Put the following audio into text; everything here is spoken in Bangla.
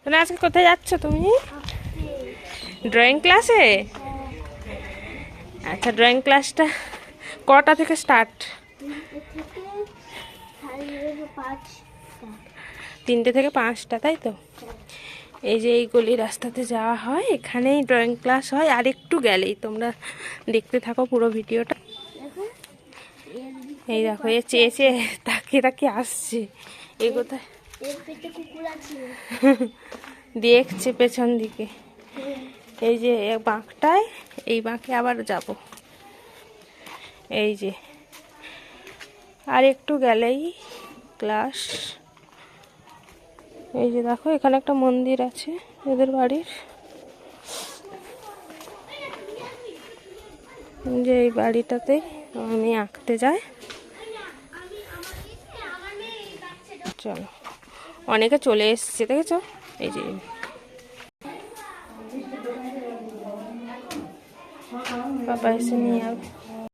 তাহলে আজকে কোথায় যাচ্ছ তুমি? ড্রয়িং ক্লাসে? আচ্ছা, ড্রয়িং ক্লাসটা কটা থেকে স্টার্ট? 3টে থেকে 5টা, তাই তো? এই যে এই গলি রাস্তাতে যাওয়া হয়, এখানেই ড্রয়িং ক্লাস হয়। আর একটু গেলেই, তোমরা দেখতে থাকো পুরো ভিডিওটা। এই দেখো, এ চেয়ে চেয়ে তাকিয়ে তাকিয়ে আসছে। এই কোথায় দেখছে পেছন দিকে। এই যে বাঁকটায়, এই বাঁকে আবার যাব। এই যে আর একটু গেলেই ক্লাস। এই যে দেখো, এখানে একটা মন্দির আছে এদের বাড়ির। যে এই বাড়িটাতে আমি আঁকতে যাই। চলো, অনেকে চলে এসছে, দেখেছো? এই যে বাবা এসে নিয়ে যাবে।